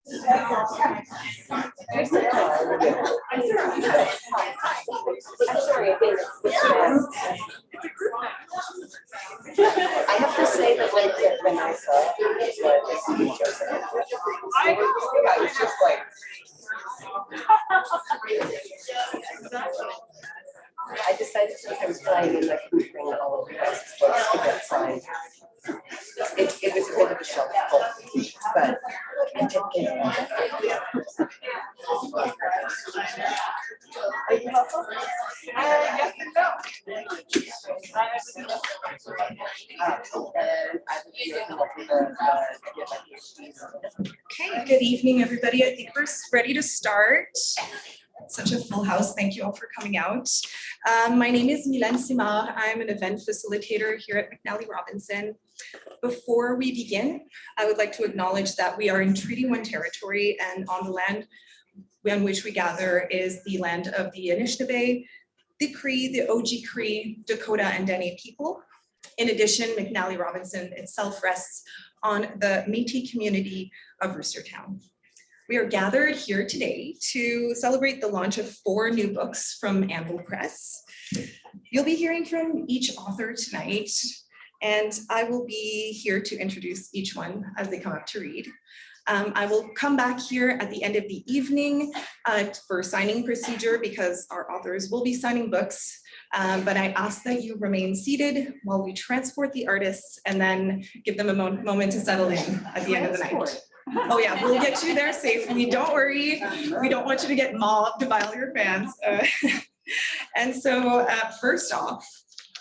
I'm sorry, I have to say that when I saw Joseph, I was just like, I decided since I was flying in, I couldn't bring all of the books to get signed. It was a bit of a shock, but I did get Are you helpful? Yes and no. Okay, good evening, everybody. I think we're ready to start. Such a full house. Thank you all for coming out. My name is Mylène Simard. I'm an event facilitator here at McNally Robinson. Before we begin, I would like to acknowledge that we are in Treaty 1 territory, and on the land on which we gather is the land of the Anishinaabe, the Cree, the Oji Cree, Dakota, and Dene people. In addition, McNally Robinson itself rests on the Métis community of Roostertown. We are gathered here today to celebrate the launch of 4 new books from Anvil Press. You'll be hearing from each author tonight, and I will be here to introduce each one as they come up to read. I will come back here at the end of the evening for signing procedure because our authors will be signing books, but I ask that you remain seated while we transport the artists and then give them a moment to settle in at the end of the night. Oh yeah, we'll get you there safely, don't worry. We don't want you to get mobbed by all your fans. And so first off,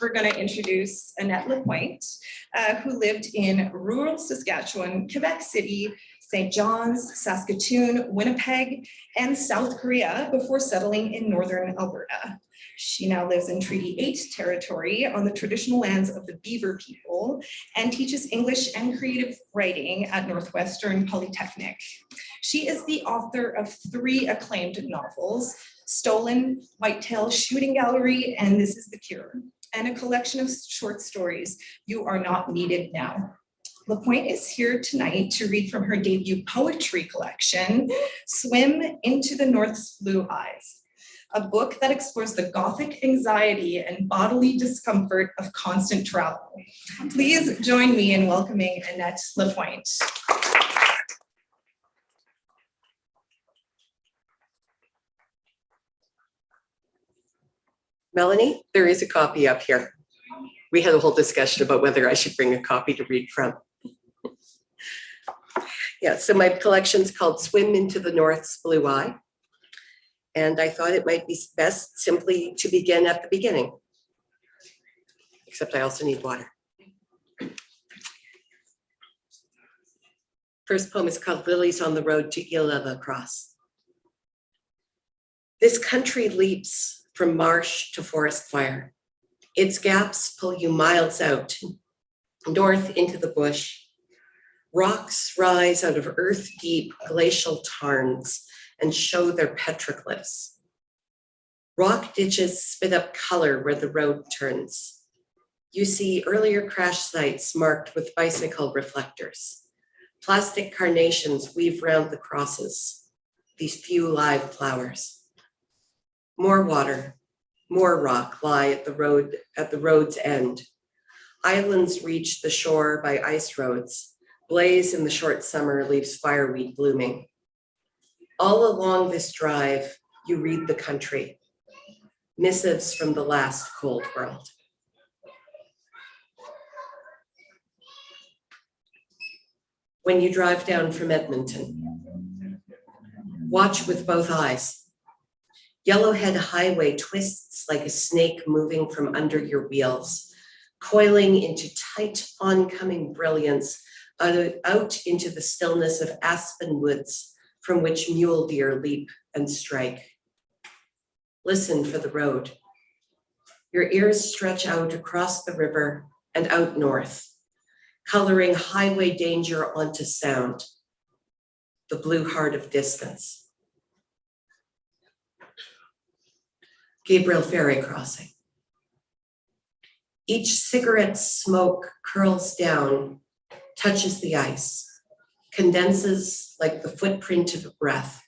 we're going to introduce Annette Lapointe, who lived in rural Saskatchewan, Quebec City, St. John's, Saskatoon, Winnipeg, and South Korea before settling in northern Alberta. She now lives in Treaty 8 territory on the traditional lands of the Beaver people and teaches English and creative writing at Northwestern Polytechnic. She is the author of 3 acclaimed novels, Stolen, Whitetail Shooting Gallery, and This is the Cure, and a collection of short stories, You Are Not Needed Now. Lapointe is here tonight to read from her debut poetry collection, Swim into the North's Blue Eyes, a book that explores the Gothic anxiety and bodily discomfort of constant travel. Please join me in welcoming Annette Lapointe. Melanie, there is a copy up here. We had a whole discussion about whether I should bring a copy to read from. Yeah, so my collection's called Swim into the North's Blue Eye. And I thought it might be best simply to begin at the beginning. Except I also need water. First poem is called Lilies on the Road to Ile La Crosse. This country leaps from marsh to forest fire. Its gaps pull you miles out, north into the bush. Rocks rise out of earth-deep glacial tarns and show their petroglyphs. Rock ditches spit up color where the road turns. You see earlier crash sites marked with bicycle reflectors. Plastic carnations weave round the crosses, these few live flowers. More water, more rock lie at the road's end. Islands reach the shore by ice roads. Blaze in the short summer leaves fireweed blooming. All along this drive, you read the country, missives from the last cold world. When you drive down from Edmonton, watch with both eyes. Yellowhead Highway twists like a snake moving from under your wheels, coiling into tight oncoming brilliance out into the stillness of aspen woods from which mule deer leap and strike. Listen for the road. Your ears stretch out across the river and out north, coloring highway danger onto sound, the blue heart of distance. Gabriel Ferry Crossing. Each cigarette smoke curls down, touches the ice, condenses like the footprint of a breath.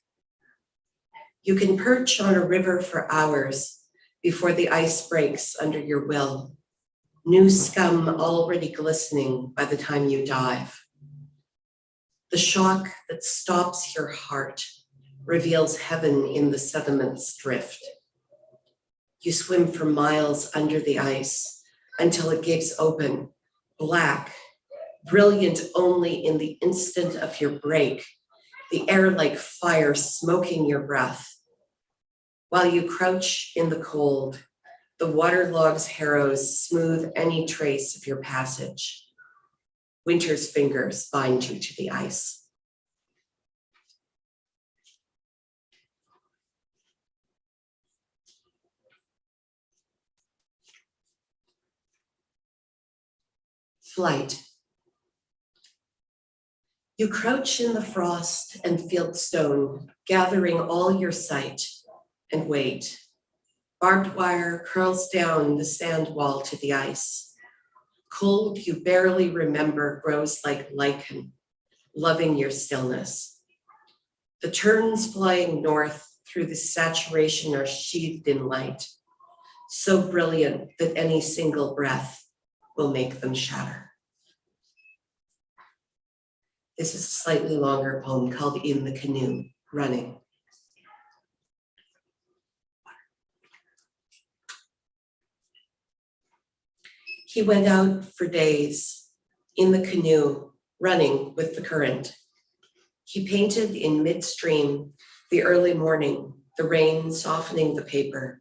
You can perch on a river for hours before the ice breaks under your will, new scum already glistening by the time you dive. The shock that stops your heart reveals heaven in the sediment's drift. You swim for miles under the ice until it gapes open, black, brilliant only in the instant of your break, the air like fire smoking your breath. While you crouch in the cold, the waterlogged harrows smooth any trace of your passage. Winter's fingers bind you to the ice. Flight. You crouch in the frost and fieldstone, gathering all your sight, and wait. Barbed wire curls down the sand wall to the ice. Cold you barely remember grows like lichen, loving your stillness. The terns flying north through the saturation are sheathed in light, so brilliant that any single breath will make them shatter. This is a slightly longer poem called In the Canoe, Running. He went out for days in the canoe, running with the current. He painted in midstream the early morning, the rain softening the paper.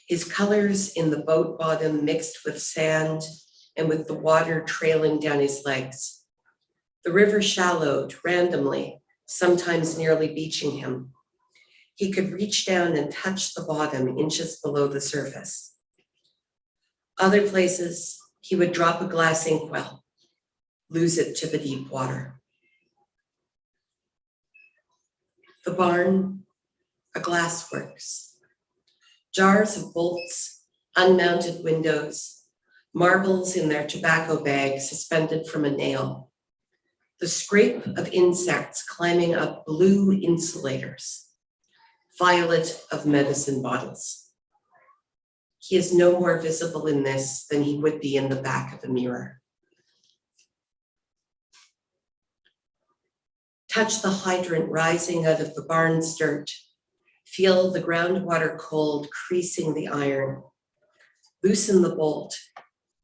His colors in the boat bottom mixed with sand and with the water trailing down his legs. The river shallowed randomly, sometimes nearly beaching him. He could reach down and touch the bottom inches below the surface. Other places, he would drop a glass inkwell, lose it to the deep water. The barn, a glassworks. Jars of bolts, unmounted windows, marbles in their tobacco bag suspended from a nail. The scrape of insects climbing up blue insulators, violet of medicine bottles. He is no more visible in this than he would be in the back of a mirror. Touch the hydrant rising out of the barn's dirt. Feel the groundwater cold creasing the iron. Loosen the bolt.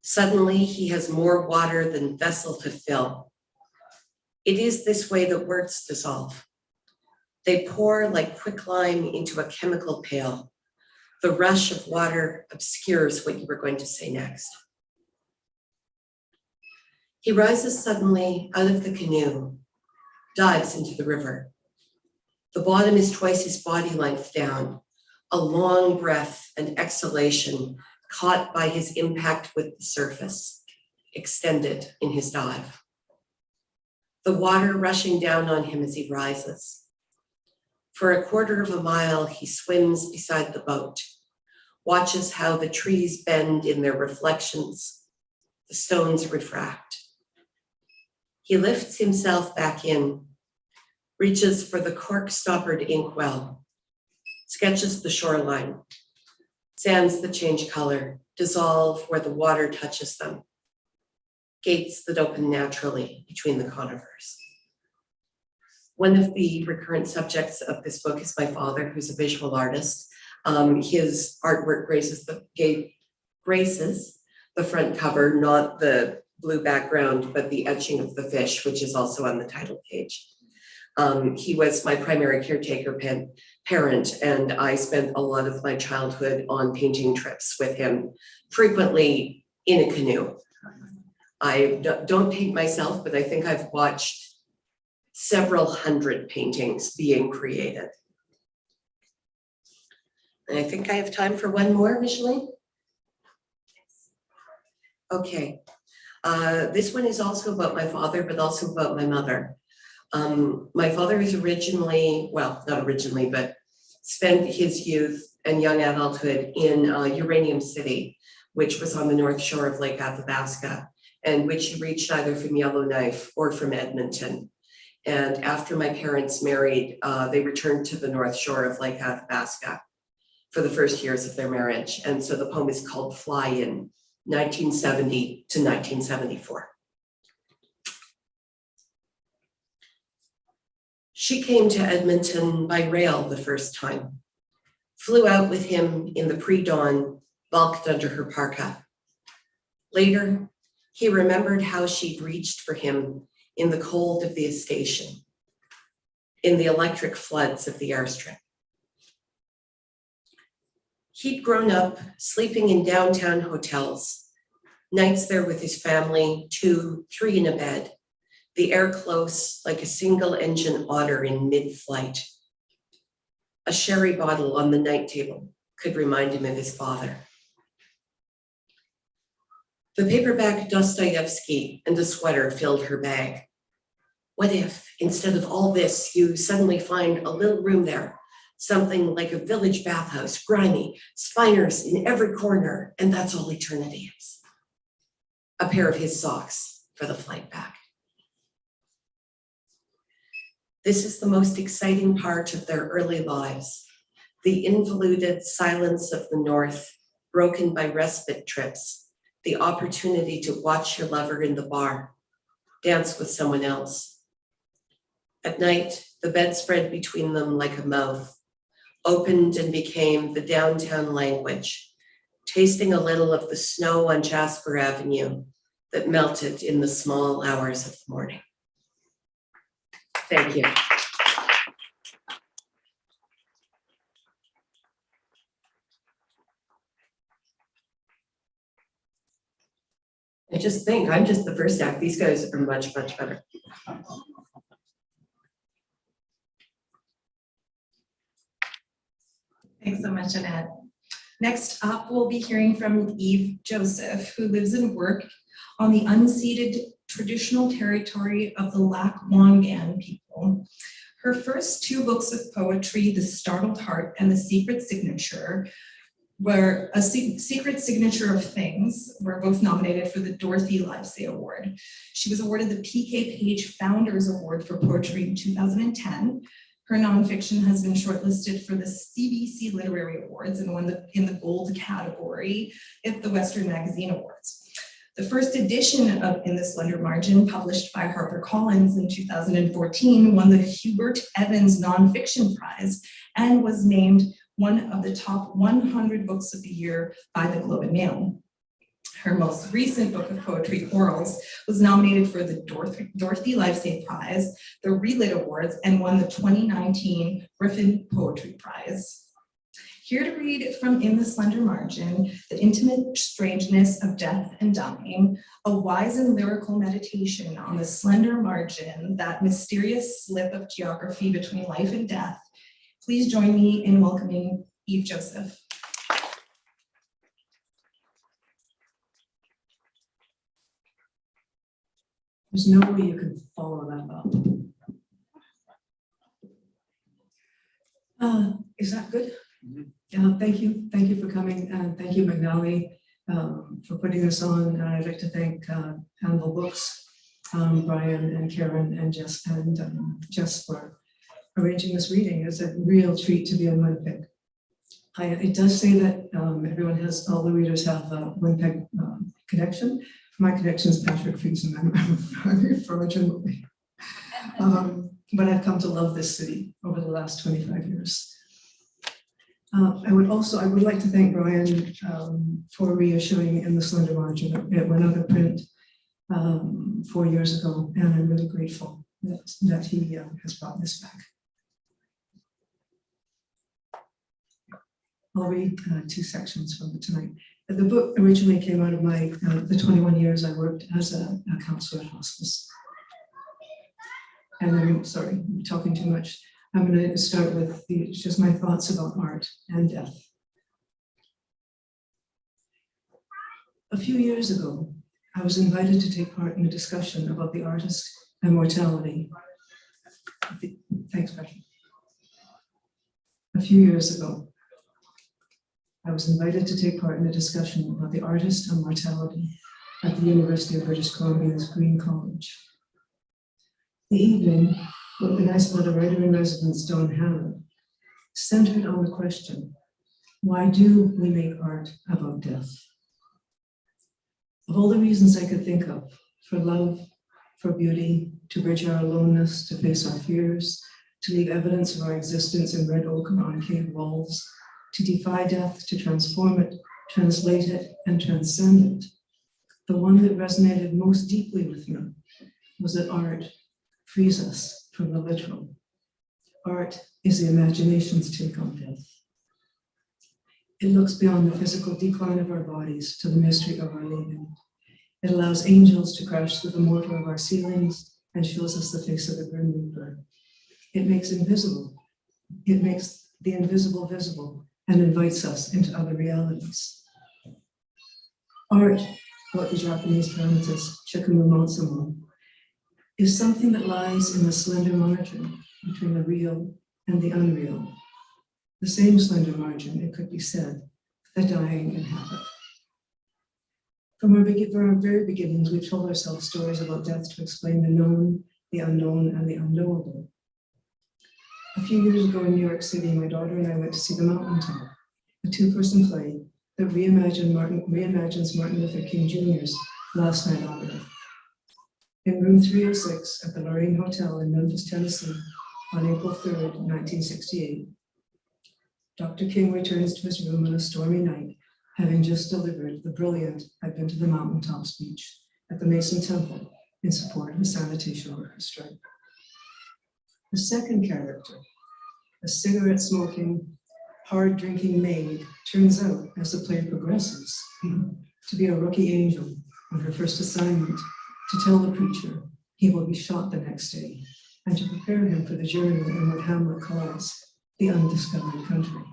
Suddenly he has more water than vessel to fill. It is this way that words dissolve. They pour like quicklime into a chemical pail. The rush of water obscures what you were going to say next. He rises suddenly out of the canoe, dives into the river. The bottom is twice his body length down, a long breath and exhalation caught by his impact with the surface, extended in his dive. The water rushing down on him as he rises. For a quarter of a mile, he swims beside the boat, watches how the trees bend in their reflections, the stones refract. He lifts himself back in, reaches for the cork-stoppered inkwell, sketches the shoreline, sands that change color, dissolve where the water touches them, gates that open naturally between the conifers. One of the recurrent subjects of this book is my father, who's a visual artist. His artwork graces the front cover, not the blue background, but the etching of the fish, which is also on the title page. He was my primary caretaker parent, and I spent a lot of my childhood on painting trips with him, frequently in a canoe. I don't paint myself, but I think I've watched several hundred paintings being created. And I think I have time for one more, Micheline. Okay. This one is also about my father, but also about my mother. My father is but spent his youth and young adulthood in Uranium City, which was on the north shore of Lake Athabasca, and which he reached either from Yellowknife or from Edmonton. And after my parents married, they returned to the North Shore of Lake Athabasca for the first years of their marriage. And so the poem is called Fly In, 1970 to 1974. She came to Edmonton by rail the first time, flew out with him in the pre-dawn, bulked under her parka. Later, he remembered how she'd reached for him in the cold of the station, in the electric floods of the airstrip. He'd grown up sleeping in downtown hotels, nights there with his family, 2, 3 in a bed, the air close like a single engine otter in mid-flight. A sherry bottle on the night table could remind him of his father. The paperback Dostoevsky and a sweater filled her bag. What if, instead of all this, you suddenly find a little room there, something like a village bathhouse, grimy, spiners in every corner, and that's all eternity is. A pair of his socks for the flight back. This is the most exciting part of their early lives, the involuted silence of the North, broken by respite trips, the opportunity to watch your lover in the bar, dance with someone else. At night, the bed spread between them like a mouth, opened and became the downtown language, tasting a little of the snow on Jasper Avenue that melted in the small hours of the morning. Thank you. I just think I'm just the first act. These guys are much, much better. Thanks so much, Annette. Next up, we'll be hearing from Eve Joseph, who lives and works on the unceded traditional territory of the Lackawangan people. Her first 2 books of poetry, The Startled Heart and The Secret Signature, were a Secret Signature of Things, were both nominated for the Dorothy Livesay Award. She was awarded the PK Page Founders Award for Poetry in 2010. Her nonfiction has been shortlisted for the CBC Literary Awards and won in the gold category at the Western Magazine Awards. The first edition of In the Slender Margin, published by HarperCollins in 2014, won the Hubert Evans Nonfiction Prize and was named one of the top 100 books of the year by the Globe and Mail. Her most recent book of poetry, Orals, was nominated for the Dorothy Livesay Prize, the Relit Awards, and won the 2019 Griffin Poetry Prize. Here to read from In the Slender Margin, the intimate strangeness of death and dying, a wise and lyrical meditation on the slender margin, that mysterious slip of geography between life and death. Please join me in welcoming Eve Joseph. There's no way you can follow that up. Is that good? Mm-hmm. Thank you for coming, and thank you, McNally, for putting this on. And I'd like to thank Anvil Books, Brian and Karen and Jess for arranging this reading. It's a real treat to be in Winnipeg. It does say that all the readers have a Winnipeg connection. My connection is Patrick Friesen. I'm fraudulently. But I've come to love this city over the last 25 years. I would like to thank Brian for reissuing In the Slender Margin. It went out of print 4 years ago, and I'm really grateful that he has brought this back. I'll read 2 sections from it tonight. The book originally came out of the 21 years I worked as a counselor at hospice. And I'm sorry, I'm talking too much. I'm going to start with just my thoughts about art and death. A few years ago, I was invited to take part in a discussion about the artist and mortality. Thanks, Patrick. A few years ago, I was invited to take part in a discussion about the artist and mortality at the University of British Columbia's Green College. The evening, organized by the writer-in-residence Don Hannah, centered on the question, why do we make art about death? Of all the reasons I could think of, for love, for beauty, to bridge our aloneness, to face our fears, to leave evidence of our existence in red ochre on cave walls, to defy death, to transform it, translate it, and transcend it, the one that resonated most deeply with me was that art frees us from the literal. Art is the imagination's take on death. It looks beyond the physical decline of our bodies to the mystery of our leaving. It allows angels to crash through the mortar of our ceilings and shows us the face of the Grim Reaper. It makes the invisible visible and invites us into other realities. Art, what the Japanese dramatist Chikumu Matsumo, is something that lies in the slender margin between the real and the unreal. The same slender margin, it could be said, the dying inhabit. From our very beginnings, we've told ourselves stories about death to explain the known, the unknown, and the unknowable. A few years ago in New York City, my daughter and I went to see The Mountaintop, a two-person play that reimagines Martin Luther King Jr.'s Last Night on Earth. In room 306 at the Lorraine Hotel in Memphis, Tennessee, on April 3rd, 1968, Dr. King returns to his room on a stormy night, having just delivered the brilliant I've Been to the Mountaintop speech at the Mason Temple in support of the sanitation workers' strike. The second character, a cigarette-smoking, hard-drinking maid, turns out, as the play progresses, to be a rookie angel on her first assignment to tell the preacher he will be shot the next day and to prepare him for the journey in what Hamlet calls the undiscovered country.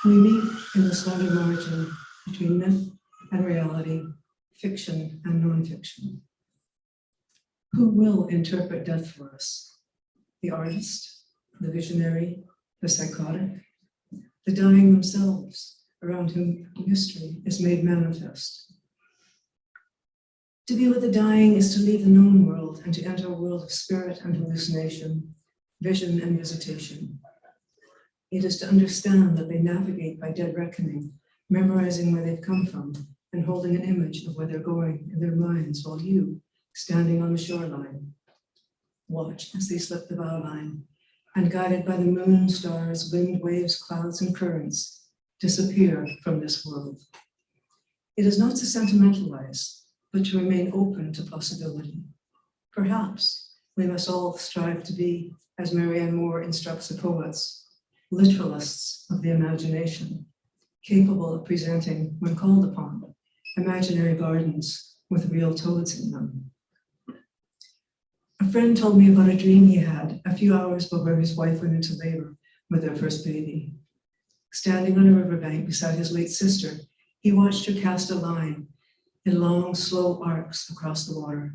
We meet in the slender margin between myth and reality, fiction and nonfiction. Who will interpret death for us? The artist, the visionary, the psychotic, the dying themselves, around whom mystery is made manifest. To be with the dying is to leave the known world and to enter a world of spirit and hallucination, vision and visitation. It is to understand that they navigate by dead reckoning, memorizing where they've come from and holding an image of where they're going in their minds, while you, standing on the shoreline, watch as they slip the bow line and, guided by the moon, stars, wind, waves, clouds, and currents, disappear from this world. It is not to sentimentalize, but to remain open to possibility. Perhaps we must all strive to be, as Marianne Moore instructs the poets, literalists of the imagination, capable of presenting, when called upon, imaginary gardens with real toads in them. A friend told me about a dream he had a few hours before his wife went into labor with their first baby. Standing on a riverbank beside his late sister, he watched her cast a line in long, slow arcs across the water.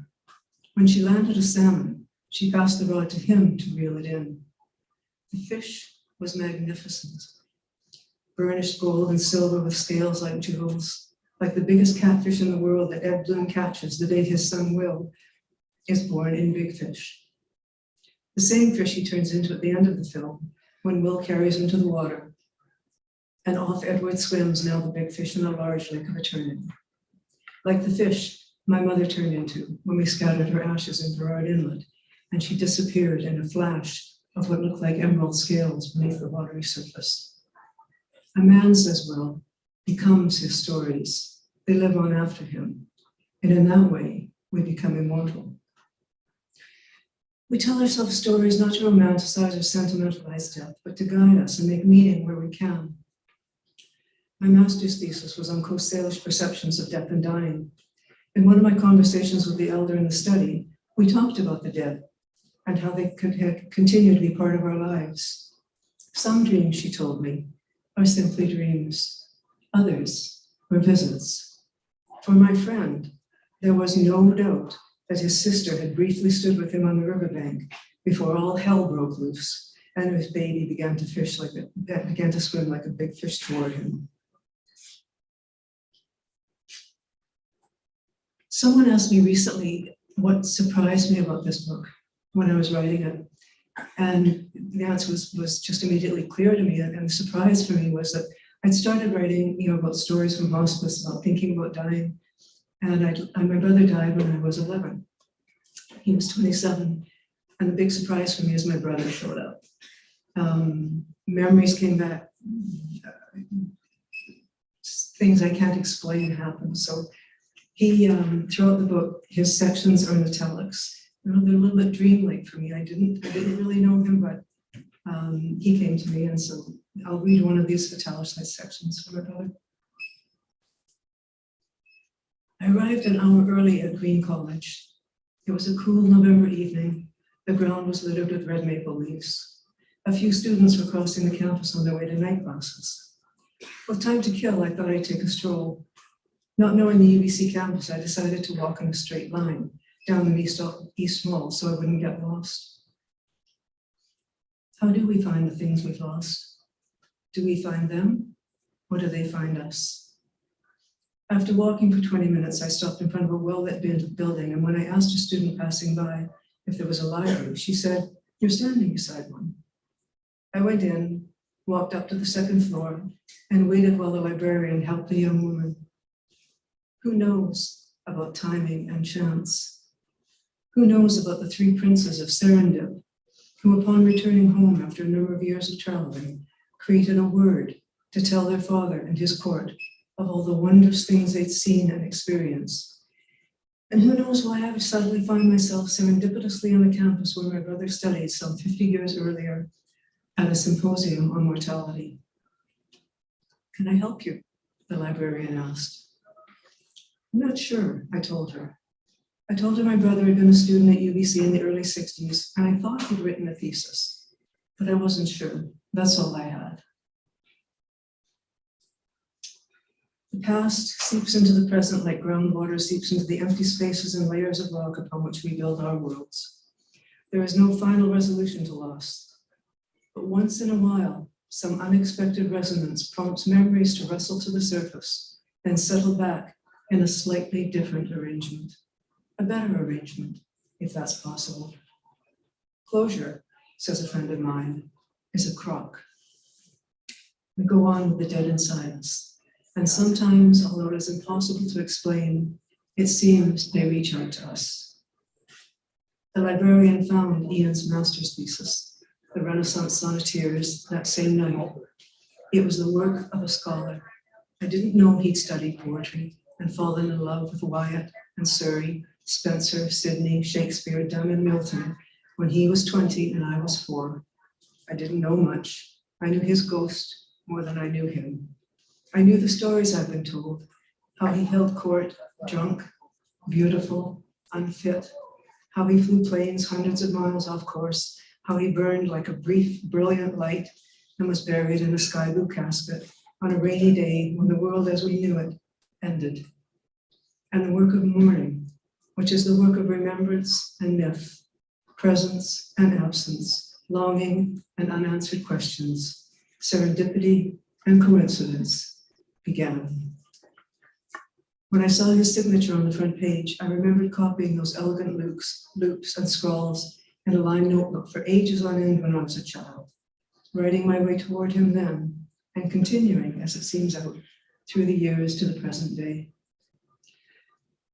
When she landed a salmon, she passed the rod to him to reel it in. The fish was magnificent. Burnished gold and silver with scales like jewels, like the biggest catfish in the world that Ed Bloom catches the day his son Will is born in Big Fish. The same fish he turns into at the end of the film when Will carries him to the water. And off Edward swims now the big fish in a large lake of eternity. Like the fish my mother turned into when we scattered her ashes in Burrard Inlet, and she disappeared in a flash of what looked like emerald scales beneath the watery surface. A man, says Will, becomes his stories. They live on after him. And in that way, we become immortal. We tell ourselves stories not to romanticize or sentimentalize death, but to guide us and make meaning where we can. My master's thesis was on Coast Salish perceptions of death and dying. In one of my conversations with the elder in the study, we talked about the dead and how they could continue to be part of our lives. Some dreams, she told me, are simply dreams. Others were visits. For my friend, there was no doubt that his sister had briefly stood with him on the riverbank before all hell broke loose and his baby began to swim like a big fish toward him. Someone asked me recently what surprised me about this book when I was writing it. And the answer was just immediately clear to me. And the surprise for me was that I'd started writing, about stories from hospice, about thinking about dying. And my brother died when I was 11. He was 27. And the big surprise for me is my brother showed up. Memories came back. Things I can't explain happened. So he, throughout the book, his sections are in italics. They're a little bit dreamlike for me. I didn't really know him, but he came to me, and so I'll read one of these italicized sections for my brother. I arrived an hour early at Green College. It was a cool November evening. The ground was littered with red maple leaves. A few students were crossing the campus on their way to night classes. With time to kill, I thought I'd take a stroll. Not knowing the UBC campus, I decided to walk in a straight line down the East Mall so I wouldn't get lost. How do we find the things we've lost? Do we find them, or do they find us? After walking for 20 minutes, I stopped in front of a well-lit building, and when I asked a student passing by if there was a library, she said, "You're standing beside one." I went in, walked up to the second floor, and waited while the librarian helped the young woman. Who knows about timing and chance? Who knows about the three princes of Serendip, who upon returning home after a number of years of traveling, created a word to tell their father and his court of all the wondrous things they'd seen and experienced? And who knows why I would suddenly find myself serendipitously on the campus where my brother studied some 50 years earlier at a symposium on mortality. "Can I help you?" the librarian asked. "I'm not sure," I told her. I told her my brother had been a student at UBC in the early 60s, and I thought he'd written a thesis, but I wasn't sure. That's all I had. The past seeps into the present like groundwater seeps into the empty spaces and layers of rock upon which we build our worlds. There is no final resolution to loss, but once in a while, some unexpected resonance prompts memories to wrestle to the surface, then settle back in a slightly different arrangement, a better arrangement, if that's possible. Closure, says a friend of mine, is a crock. We go on with the dead inside us, and sometimes, although it is impossible to explain, it seems they reach out to us. The librarian found Ian's master's thesis, The Renaissance Sonneteers, that same night. It was the work of a scholar. I didn't know he'd studied poetry and fallen in love with Wyatt and Surrey, Spencer, Sidney, Shakespeare, Donne, and Milton when he was 20 and I was 4. I didn't know much. I knew his ghost more than I knew him. I knew the stories I've been told, how he held court, drunk, beautiful, unfit, how he flew planes hundreds of miles off course, how he burned like a brief, brilliant light and was buried in a sky blue casket on a rainy day when the world as we knew it ended. And the work of mourning, which is the work of remembrance and myth, presence and absence, longing and unanswered questions, serendipity and coincidence, began. When I saw his signature on the front page, I remembered copying those elegant loops and scrawls in a lined notebook for ages on end when I was a child, writing my way toward him then, and continuing, as it seems out, through the years to the present day.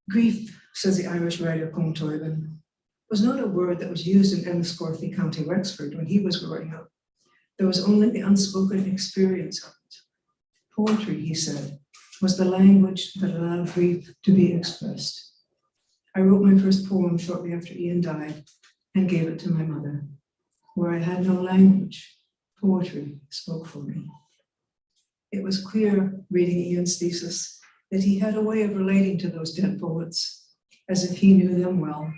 Grief, says the Irish writer Colm Toibin, was not a word that was used in Enniscorthy, County Wexford when he was growing up. There was only the unspoken experience of it. Poetry, he said, was the language that allowed grief to be expressed. I wrote my first poem shortly after Ian died and gave it to my mother. Where I had no language, poetry spoke for me. It was clear, reading Ian's thesis, that he had a way of relating to those dead poets, as if he knew them well,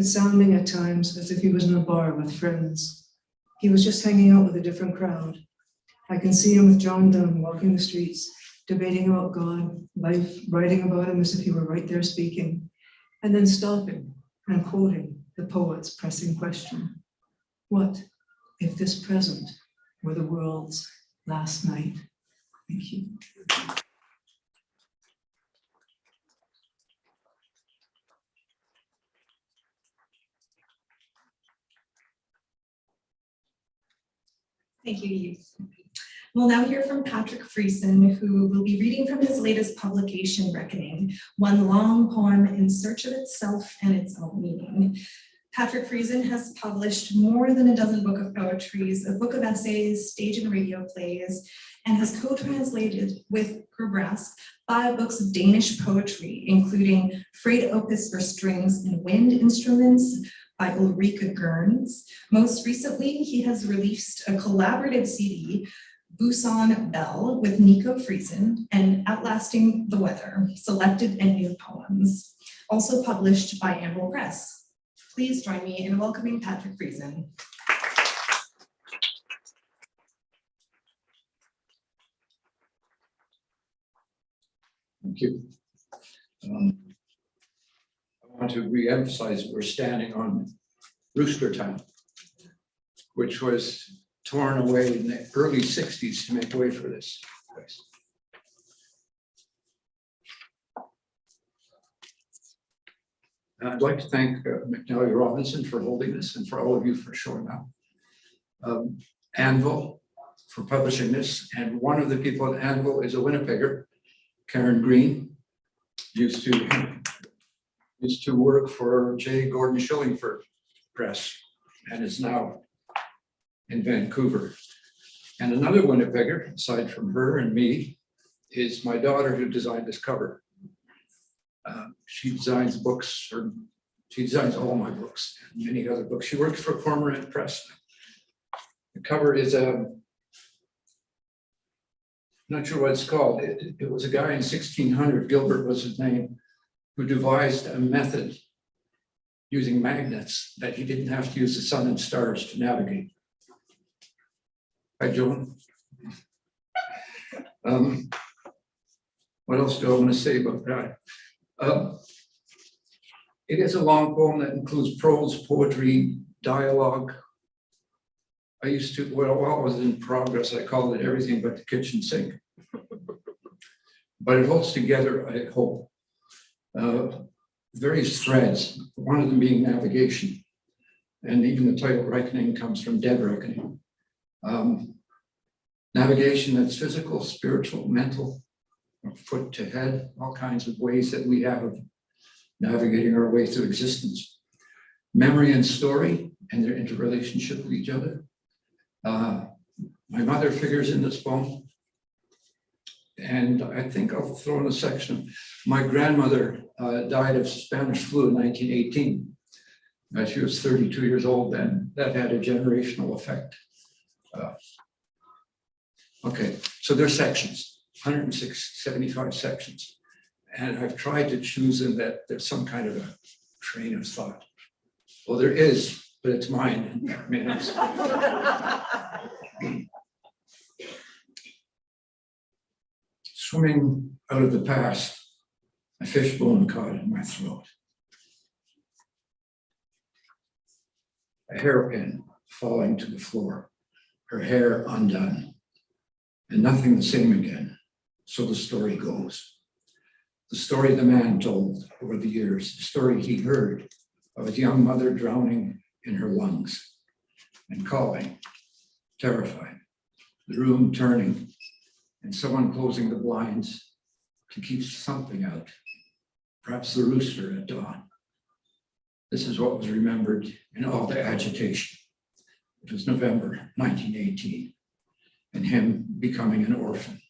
sounding at times as if he was in a bar with friends. He was just hanging out with a different crowd. I can see him with John Donne walking the streets, debating about God, life, writing about him as if he were right there speaking, and then stopping and quoting the poet's pressing question. What if this present were the world's last night? Thank you. Thank you, Eve. We'll now hear from Patrick Friesen, who will be reading from his latest publication, Reckoning, one long poem in search of itself and its own meaning. Patrick Friesen has published more than a dozen books of poetries, a book of essays, stage and radio plays, and has co-translated with Progress 5 books of Danish poetry, including Freyed Opus for Strings and Wind Instruments by Ulrike Gerns. Most recently, he has released a collaborative CD, Busan Bell, with Nico Friesen, and Outlasting the Weather, Selected and New Poems, also published by Anvil Press. Please join me in welcoming Patrick Friesen. Thank you. I want to re-emphasize we're standing on Rooster Town, which was torn away in the early 60s to make way for this place. I'd like to thank McNally Robinson for holding this and for all of you for showing up. Anvil for publishing this, and one of the people at Anvil is a Winnipegger, Karen Green, used to work for J. Gordon Shillingford Press and is now in Vancouver. And another Winnipegger, aside from her and me, is my daughter who designed this cover. She designs books, or she designs all my books and many other books. She works for Cormorant Press. The cover is not sure what it's called. It was a guy in 1600, Gilbert was his name, who devised a method using magnets that he didn't have to use the sun and stars to navigate. Hi, Joan. What else do I want to say about that? It is a long poem that includes prose, poetry, dialogue. I used to, well, while I was in progress, I called it everything but the kitchen sink. But it holds together a whole. Various threads, one of them being navigation. And even the title Reckoning comes from Dead Reckoning. Navigation that's physical, spiritual, mental, foot to head, all kinds of ways that we have of navigating our way through existence. Memory and story and their interrelationship with each other. My mother figures in this poem. And I think I'll throw in a section. My grandmother died of Spanish flu in 1918. She was 32 years old then. That had a generational effect. Okay, so there's sections. 175 sections. And I've tried to choose in that there's some kind of a train of thought. Well, there is, but it's mine. I mean, swimming out of the past, a fishbone caught in my throat. A hairpin falling to the floor, her hair undone, and nothing the same again. So the story goes. The story the man told over the years, the story he heard of his young mother drowning in her lungs and calling, terrified, the room turning, and someone closing the blinds to keep something out, perhaps the rooster at dawn. This is what was remembered in all the agitation. It was November 1918, and him becoming an orphan.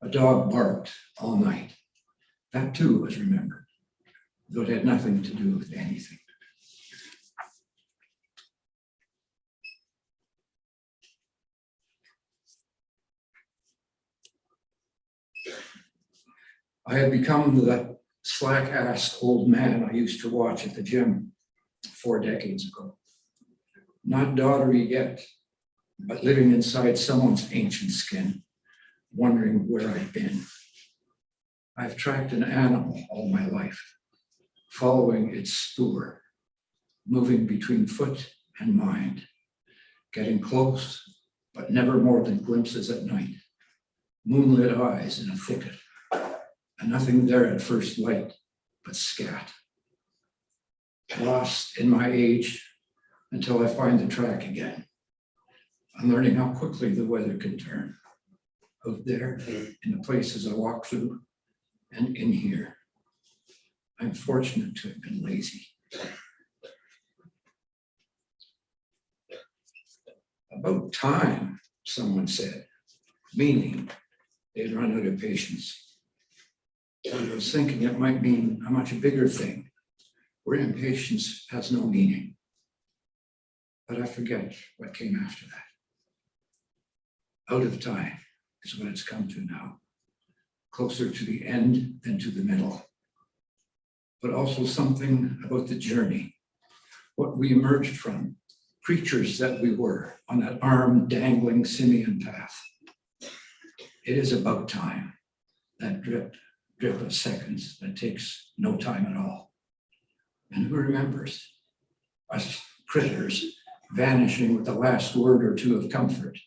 A dog barked all night. That too was remembered, though it had nothing to do with anything. I had become the slack-assed old man I used to watch at the gym 4 decades ago. Not daughtery yet, but living inside someone's ancient skin, wondering where I've been. I've tracked an animal all my life, following its spoor, moving between foot and mind, getting close, but never more than glimpses at night, moonlit eyes in a thicket, and nothing there at first light but scat. Lost in my age until I find the track again. I'm learning how quickly the weather can turn. Out there, in the places I walk through, and in here. I'm fortunate to have been lazy. About time, someone said, meaning they'd run out of patience. I was thinking it might mean a much bigger thing, where impatience has no meaning. But I forget what came after that. Out of time is what it's come to now, closer to the end than to the middle. But also something about the journey, what we emerged from, creatures that we were on that arm dangling simian path. It is about time, that drip of seconds that takes no time at all. And who remembers? Us critters vanishing with the last word or two of comfort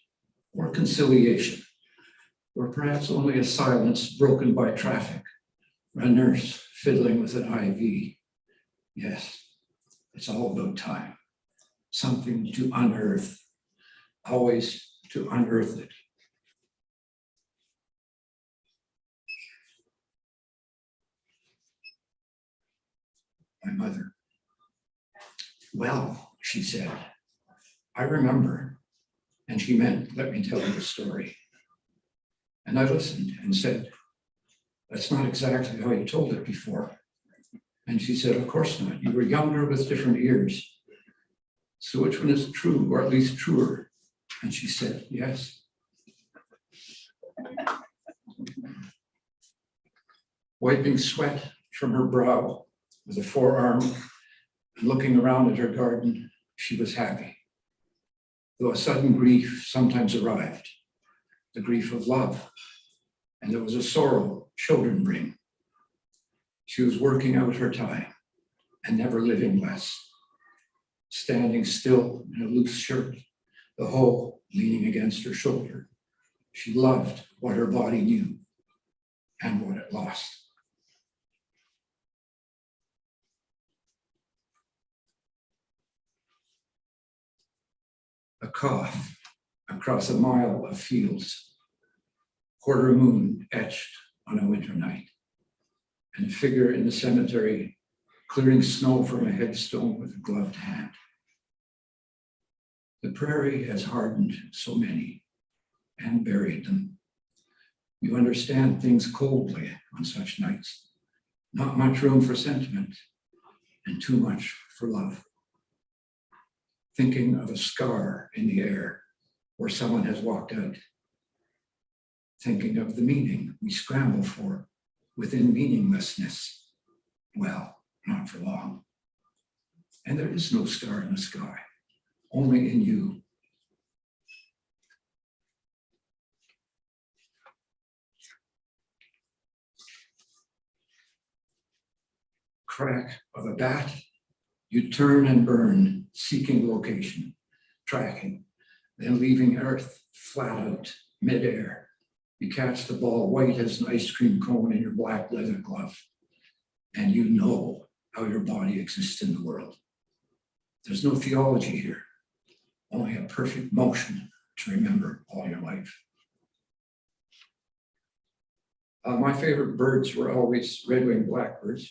or conciliation, or perhaps only a silence broken by traffic, or a nurse fiddling with an IV. Yes, it's all about time. Something to unearth, always to unearth it. My mother. Well, she said, I remember. And she meant, let me tell you a story. And I listened and said, that's not exactly how you told it before. And she said, of course not. You were younger with different ears. So which one is true, or at least truer? And she said, yes. Wiping sweat from her brow with a forearm and looking around at her garden, she was happy. Though a sudden grief sometimes arrived, the grief of love, and there was a sorrow children bring. She was working out her time and never living less, standing still in a loose shirt, the whole leaning against her shoulder. She loved what her body knew and what it lost. A cough across a mile of fields, quarter moon etched on a winter night, and a figure in the cemetery clearing snow from a headstone with a gloved hand. The prairie has hardened so many and buried them. You understand things coldly on such nights. Not much room for sentiment and too much for love. Thinking of a scar in the air where someone has walked out. Thinking of the meaning we scramble for within meaninglessness. Well, not for long. And there is no scar in the sky, only in you. Crack of a bat, you turn and burn, seeking location, tracking, then leaving Earth flat out, midair. You catch the ball white as an ice cream cone in your black leather glove, and you know how your body exists in the world. There's no theology here, only a perfect motion to remember all your life. My favorite birds were always red-winged blackbirds.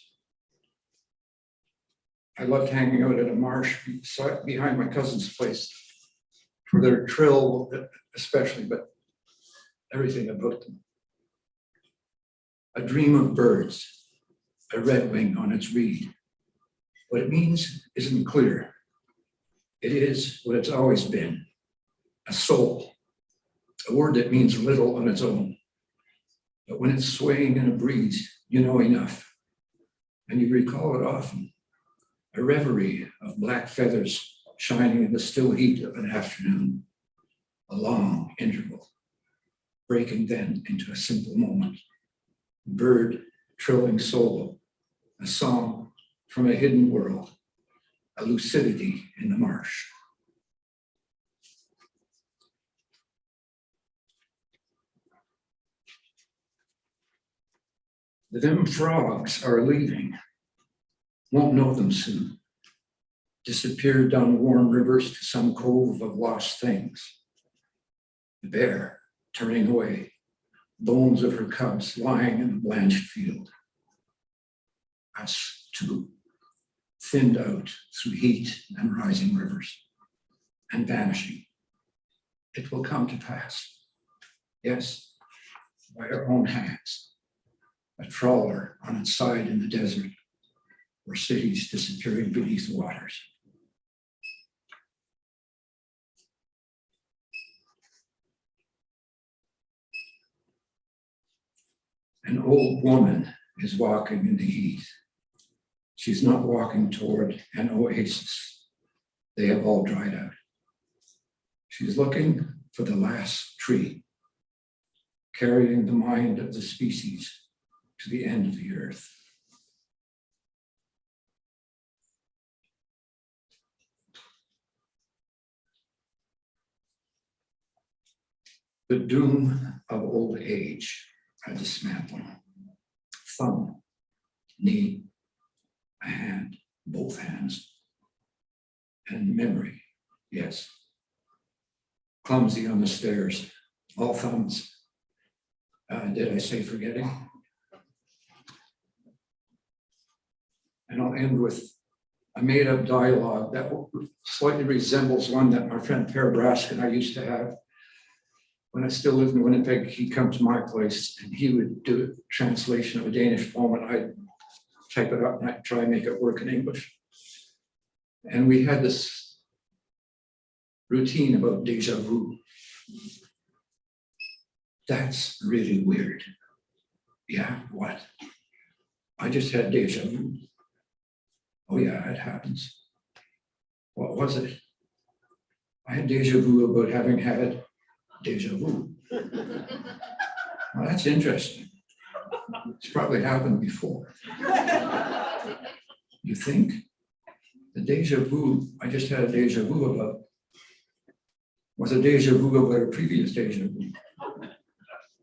I loved hanging out at a marsh behind my cousin's place for their trill, especially, but everything about them. A dream of birds, a redwing on its reed. What it means isn't clear. It is what it's always been, a soul, a word that means little on its own. But when it's swaying in a breeze, you know enough, and you recall it often. A reverie of black feathers shining in the still heat of an afternoon, a long interval, breaking then into a simple moment. Bird trilling solo, a song from a hidden world, a lucidity in the marsh. Them frogs are leaving. Won't know them soon. Disappeared down warm rivers to some cove of lost things. The bear turning away, bones of her cubs lying in a blanched field. Us too, thinned out through heat and rising rivers, and vanishing. It will come to pass. Yes, by our own hands. A trawler on its side in the desert, or cities disappearing beneath the waters. An old woman is walking in the heat. She's not walking toward an oasis. They have all dried out. She's looking for the last tree, carrying the mind of the species to the end of the earth. The doom of old age, a dismantling. Thumb, knee, a hand, both hands. And memory, yes. Clumsy on the stairs, all thumbs. Did I say forgetting? And I'll end with a made-up dialogue that slightly resembles one that my friend Per Brask and I used to have. When I still lived in Winnipeg, he'd come to my place and he would do a translation of a Danish poem and I'd type it up and I'd try and make it work in English. And we had this routine about déjà vu. That's really weird. Yeah, what? I just had déjà vu. Oh yeah, it happens. What was it? I had déjà vu about having had déjà vu. Well, that's interesting. It's probably happened before. You think? The déjà vu I just had a déjà vu about was a déjà vu about a previous déjà vu.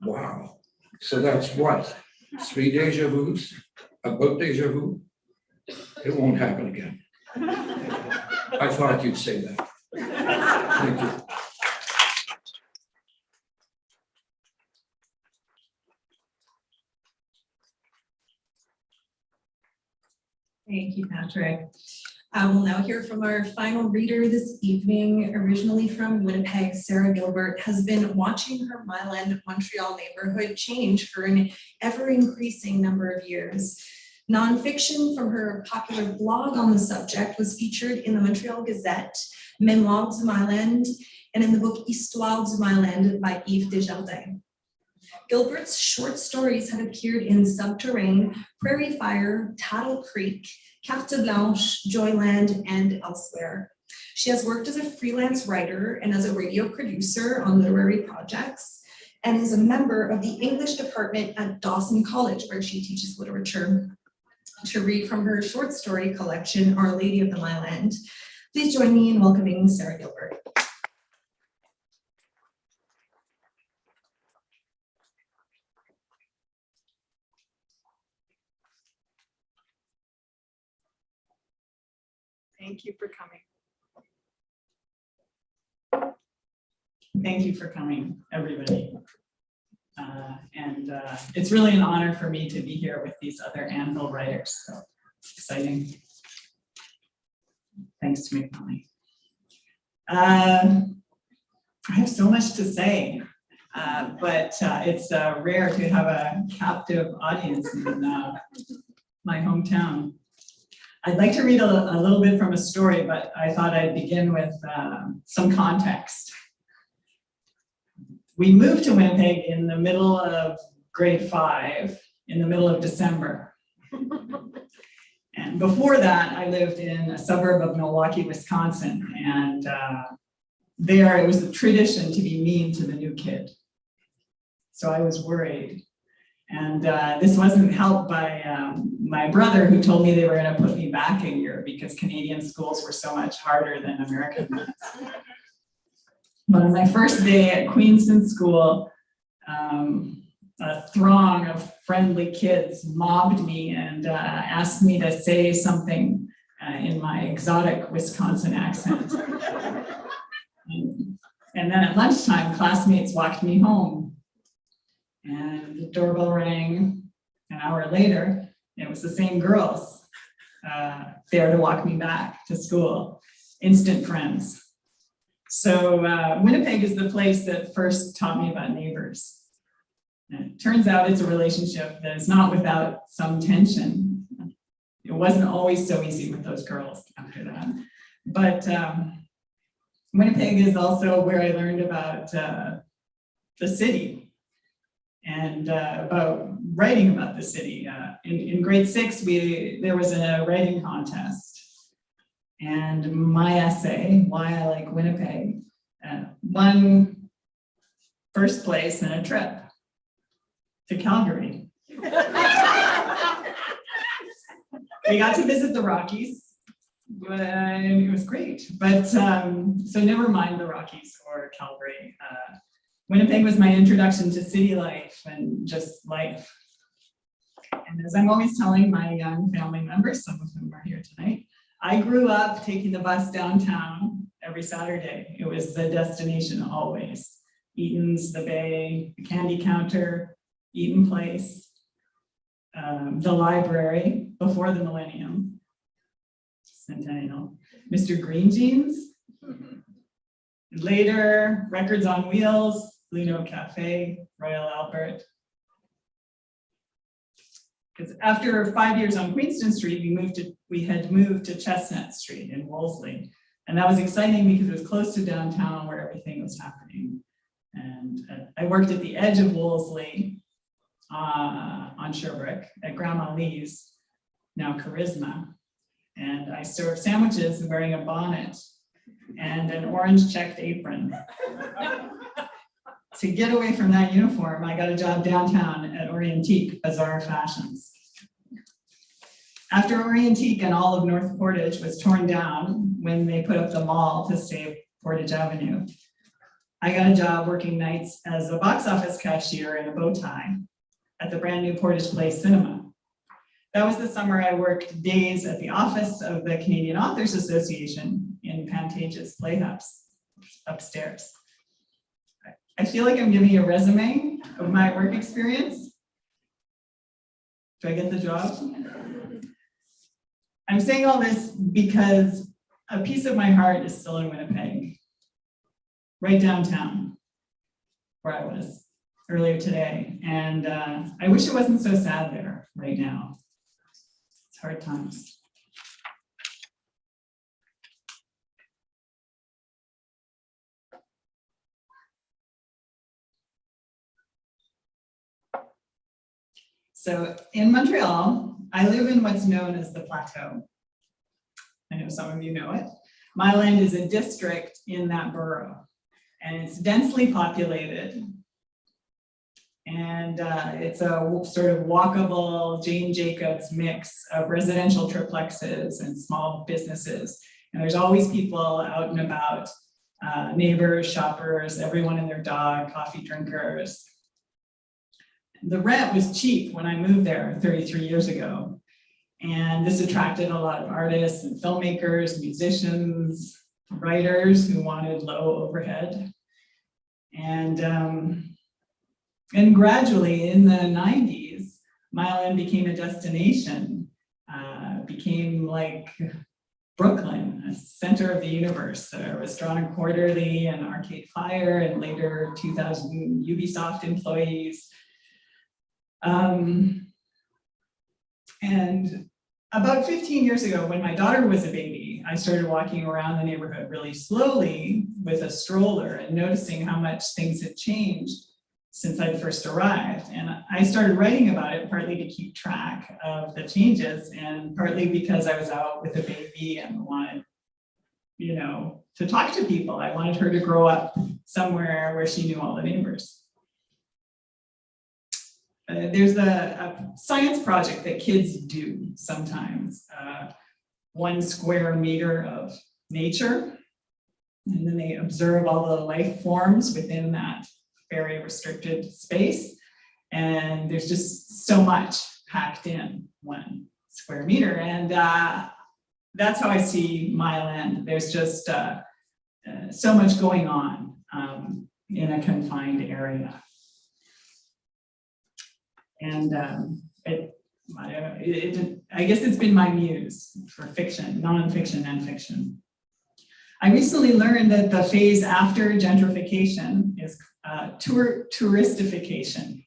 Wow. So that's what? 3 déjà vus about déjà vu? It won't happen again. I thought you'd say that. Thank you. Thank you, Patrick. We'll now hear from our final reader this evening. Originally from Winnipeg, Sarah Gilbert has been watching her Milan, Montreal neighborhood change for an ever-increasing number of years. Nonfiction from her popular blog on the subject was featured in the Montreal Gazette, Memoir du Milan, and in the book Histoire du Milan by Yves Desjardins. Gilbert's short stories have appeared in Subterrane, Prairie Fire, Tattle Creek, Carte Blanche, Joyland, and elsewhere. She has worked as a freelance writer and as a radio producer on literary projects, and is a member of the English department at Dawson College, where she teaches literature. To read from her short story collection, Our Lady of the Miland, please join me in welcoming Sarah Gilbert. Thank you for coming. Thank you for coming, everybody. It's really an honor for me to be here with these other Anvil writers, so it's exciting. Thanks to McNally. I have so much to say, but it's rare to have a captive audience in my hometown. I'd like to read a little bit from a story, but I thought I'd begin with some context. We moved to Winnipeg in the middle of grade 5, in the middle of December. And before that, I lived in a suburb of Milwaukee, Wisconsin. And there it was a tradition to be mean to the new kid. So I was worried. And this wasn't helped by my brother, who told me they were going to put me back a year because Canadian schools were so much harder than American ones. But on my first day at Queenston School, a throng of friendly kids mobbed me and asked me to say something in my exotic Wisconsin accent. And And then at lunchtime, classmates walked me home. And the doorbell rang an hour later. It was the same girls there to walk me back to school. Instant friends. So Winnipeg is the place that first taught me about neighbors. And it turns out it's a relationship that is not without some tension. It wasn't always so easy with those girls after that. But Winnipeg is also where I learned about the city and about writing about the city. In grade 6, there was a writing contest. And my essay, Why I Like Winnipeg, won first place in a trip to Calgary. We got to visit the Rockies, and it was great. But so never mind the Rockies or Calgary. Winnipeg was my introduction to city life and just life. And as I'm always telling my young family members, some of whom are here tonight, I grew up taking the bus downtown every Saturday. It was the destination always. Eaton's, the Bay, the candy counter, Eaton Place, the library before the millennium, Centennial, Mr. Green Jeans. Later, Records on Wheels, Blue Note Cafe, Royal Albert. Because after 5 years on Queenston Street, we had moved to Chestnut Street in Wolseley. And that was exciting because it was close to downtown where everything was happening. And I worked at the edge of Wolseley on Sherbrooke at Grandma Lee's, now Charisma. And I served sandwiches wearing a bonnet and an orange checked apron. To get away from that uniform, I got a job downtown at Orientique Bazaar Fashions. After Orientique and all of North Portage was torn down when they put up the mall to save Portage Avenue, I got a job working nights as a box office cashier in a bow tie at the brand new Portage Place Cinema. That was the summer I worked days at the office of the Canadian Authors Association in Pantage's Playhouse upstairs. I feel like I'm giving you a resume of my work experience. Do I get the job? I'm saying all this because a piece of my heart is still in Winnipeg, right downtown, where I was earlier today. And I wish it wasn't so sad there right now. It's hard times. So in Montreal, I live in what's known as the Plateau. I know some of you know it. Myland is a district in that borough, and it's densely populated. And it's a sort of walkable Jane Jacobs mix of residential triplexes and small businesses. And there's always people out and about, neighbors, shoppers, everyone and their dog, coffee drinkers. The rent was cheap when I moved there 33 years ago. And this attracted a lot of artists and filmmakers, musicians, writers who wanted low overhead. And gradually in the 90s, Myland became a destination, became like Brooklyn, a center of the universe. There was Toronto Quarterly and Arcade Fire, and later 2000 Ubisoft employees. And about 15 years ago, when my daughter was a baby, I started walking around the neighborhood really slowly with a stroller and noticing how much things had changed since I'd first arrived. And I started writing about it partly to keep track of the changes and partly because I was out with a baby and wanted, to talk to people. I wanted her to grow up somewhere where she knew all the neighbors. There's a science project that kids do sometimes, 1 square meter of nature, and then they observe all the life forms within that very restricted space. And there's just so much packed in 1 square meter. And that's how I see Myland. There's just so much going on. in a confined area. And I guess it's been my muse for fiction, nonfiction and fiction. I recently learned that the phase after gentrification is touristification.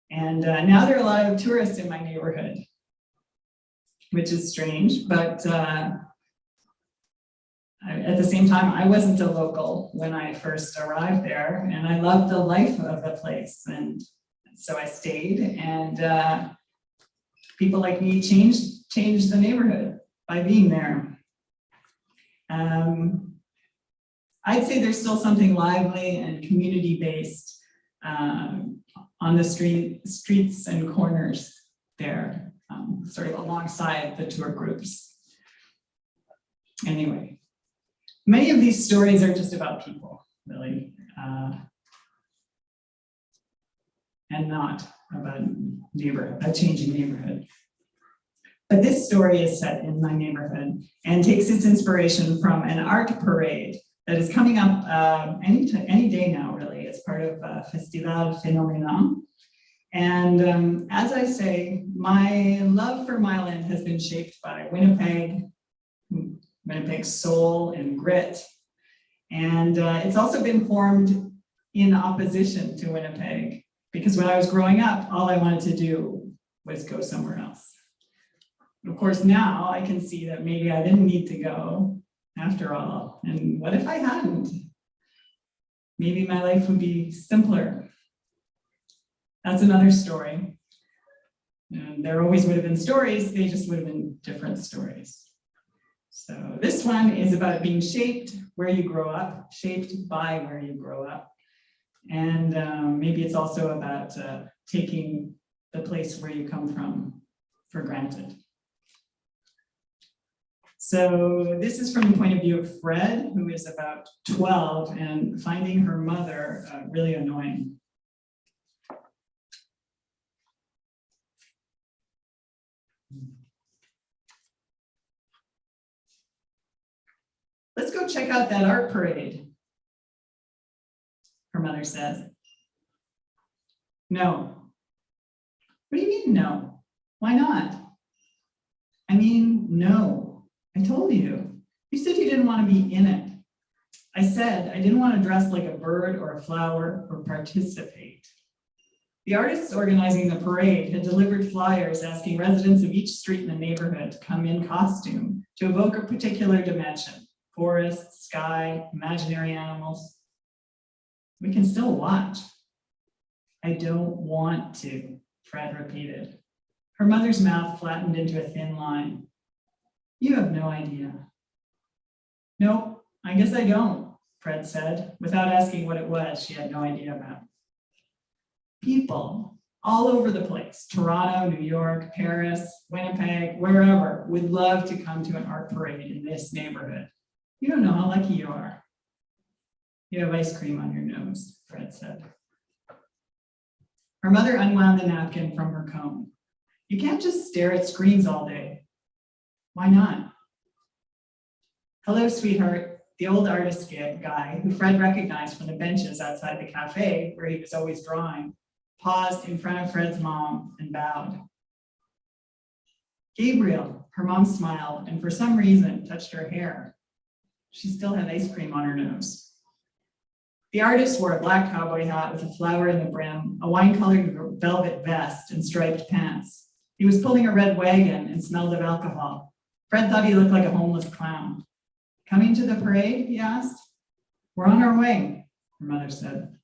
And now there are a lot of tourists in my neighborhood, which is strange, but at the same time, I wasn't a local when I first arrived there, and I loved the life of the place. And so I stayed, and people like me changed the neighborhood by being there. I'd say there's still something lively and community-based on the streets and corners there, sort of alongside the tour groups. Anyway, many of these stories are just about people, really, and not about a changing neighborhood. But this story is set in my neighborhood and takes its inspiration from an art parade that is coming up any day now, really. It's part of Festival Phénoménal. And as I say, my love for Myland has been shaped by Winnipeg's soul and grit. And it's also been formed in opposition to Winnipeg, because when I was growing up, all I wanted to do was go somewhere else. Of course, now I can see that maybe I didn't need to go after all. And what if I hadn't? Maybe my life would be simpler. That's another story. And there always would have been stories, they just would have been different stories. So this one is about being shaped where you grow up, shaped by where you grow up. And maybe it's also about taking the place where you come from for granted. So this is from the point of view of Fred, who is about 12 and finding her mother really annoying. Let's go check out that art parade, her mother says. No. What do you mean no? Why not? I mean, no. I told you. You said you didn't want to be in it. I said I didn't want to dress like a bird or a flower or participate. The artists organizing the parade had delivered flyers asking residents of each street in the neighborhood to come in costume to evoke a particular dimension: forest, sky, imaginary animals. We can still watch. I don't want to, Fred repeated. Her mother's mouth flattened into a thin line. You have no idea. Nope, I guess I don't, Fred said, without asking what it was she had no idea about. People all over the place, Toronto, New York, Paris, Winnipeg, wherever, would love to come to an art parade in this neighborhood. You don't know how lucky you are. You have ice cream on your nose, Fred said. Her mother unwound the napkin from her comb. You can't just stare at screens all day. Why not? Hello, sweetheart, the old artist guy who Fred recognized from the benches outside the cafe where he was always drawing, paused in front of Fred's mom and bowed. Gabriel, her mom smiled and for some reason touched her hair. She still had ice cream on her nose. The artist wore a black cowboy hat with a flower in the brim, a wine-colored velvet vest, and striped pants. He was pulling a red wagon and smelled of alcohol. Fred thought he looked like a homeless clown. Coming to the parade, he asked. We're on our way, her mother said.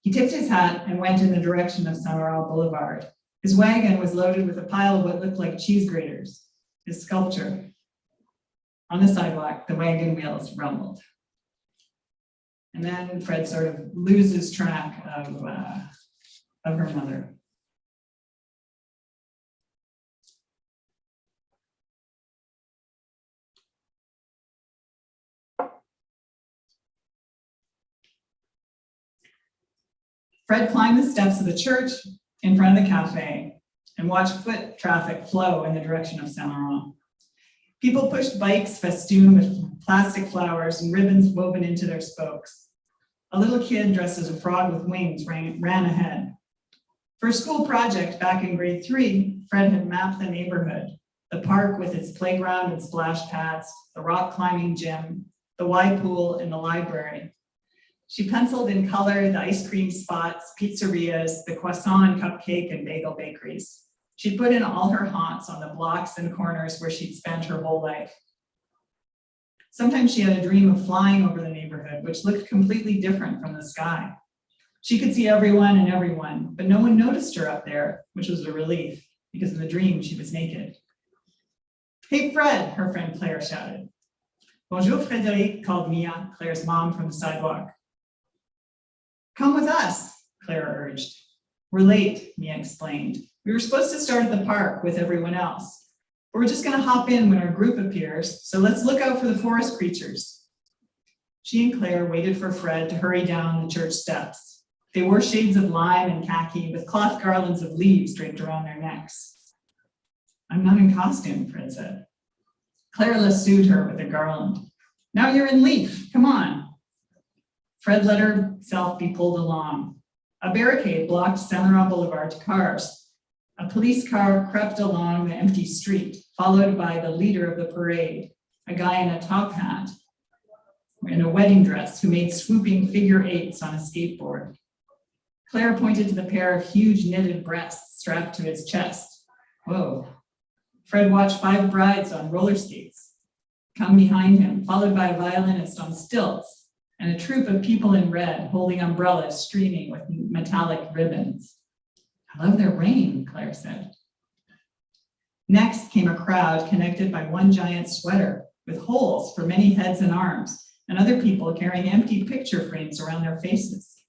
He tipped his hat and went in the direction of Summerall Boulevard. His wagon was loaded with a pile of what looked like cheese graters, his sculpture. On the sidewalk, the wagon wheels rumbled. And then Fred sort of loses track of her mother. Fred climbed the steps of the church in front of the cafe and watched foot traffic flow in the direction of Saint Laurent. People pushed bikes festooned with plastic flowers and ribbons woven into their spokes. A little kid dressed as a frog with wings ran ahead. For a school project back in grade 3, Fred had mapped the neighborhood, the park with its playground and splash pads, the rock climbing gym, the Y pool, and the library. She penciled in color the ice cream spots, pizzerias, the croissant and cupcake and bagel bakeries. She put in all her haunts on the blocks and corners where she'd spent her whole life. Sometimes she had a dream of flying over the neighborhood, which looked completely different from the sky. She could see everyone and everyone, but no one noticed her up there, which was a relief, because in the dream she was naked. "Hey, Fred," her friend Claire shouted. "Bonjour, Frédéric," called Mia, Claire's mom, from the sidewalk. "Come with us," Claire urged. "We're late," Mia explained. "We were supposed to start at the park with everyone else. But we're just gonna hop in when our group appears, so let's look out for the forest creatures." She and Claire waited for Fred to hurry down the church steps. They wore shades of lime and khaki with cloth garlands of leaves draped around their necks. "I'm not in costume," Fred said. Claire lassoed her with a garland. "Now you're in leaf, come on." Fred let herself be pulled along. A barricade blocked Saint-Laurent Boulevard to cars. A police car crept along the empty street, followed by the leader of the parade, a guy in a top hat in a wedding dress who made swooping figure eights on a skateboard. Claire pointed to the pair of huge knitted breasts strapped to his chest. Whoa. Fred watched 5 brides on roller skates come behind him, followed by a violinist on stilts and a troupe of people in red holding umbrellas streaming with metallic ribbons. "I love their rain," Claire said. Next came a crowd connected by one giant sweater with holes for many heads and arms, and other people carrying empty picture frames around their faces.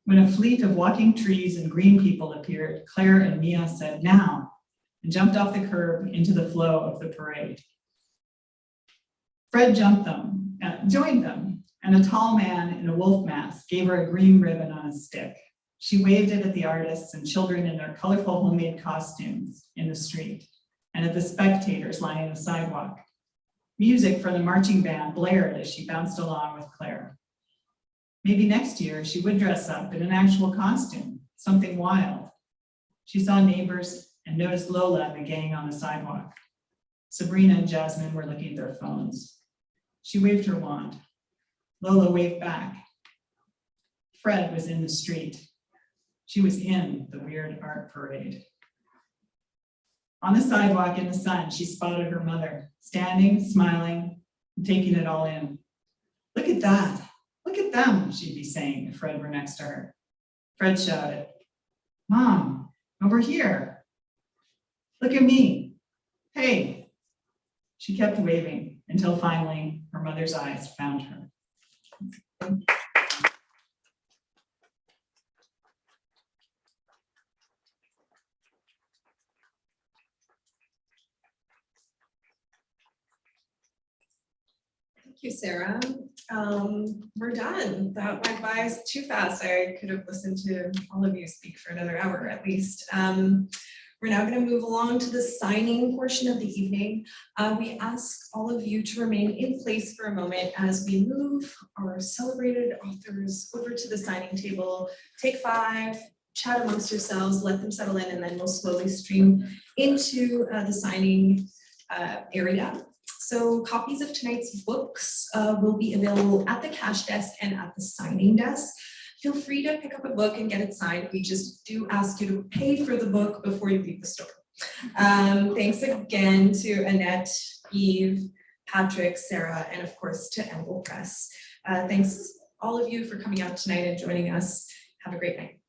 When a fleet of walking trees and green people appeared, Claire and Mia said, "Now," and jumped off the curb into the flow of the parade. Fred joined them, and a tall man in a wolf mask gave her a green ribbon on a stick. She waved it at the artists and children in their colorful homemade costumes in the street, and at the spectators lining the sidewalk. Music from the marching band blared as she bounced along with Claire. Maybe next year she would dress up in an actual costume, something wild. She saw neighbors and noticed Lola and the gang on the sidewalk. Sabrina and Jasmine were looking at their phones. She waved her wand. Lola waved back. Fred was in the street. She was in the weird art parade. On the sidewalk in the sun, she spotted her mother, standing, smiling, and taking it all in. "Look at that. Look at them," she'd be saying if Fred were next to her. Fred shouted, "Mom, over here. Look at me. Hey." She kept waving until finally her mother's eyes found her. Thank you, Sarah. We're done. That went by too fast. I could have listened to all of you speak for another hour at least. We're now going to move along to the signing portion of the evening. We ask all of you to remain in place for a moment as we move our celebrated authors over to the signing table. Take 5, chat amongst yourselves, let them settle in, and then we'll slowly stream into the signing area. So copies of tonight's books will be available at the cash desk and at the signing desk. Feel free to pick up a book and get it signed. We just do ask you to pay for the book before you leave the store. Thanks again to Annette, Eve, Patrick, Sarah, and of course to Anvil Press. Thanks all of you for coming out tonight and joining us. Have a great night.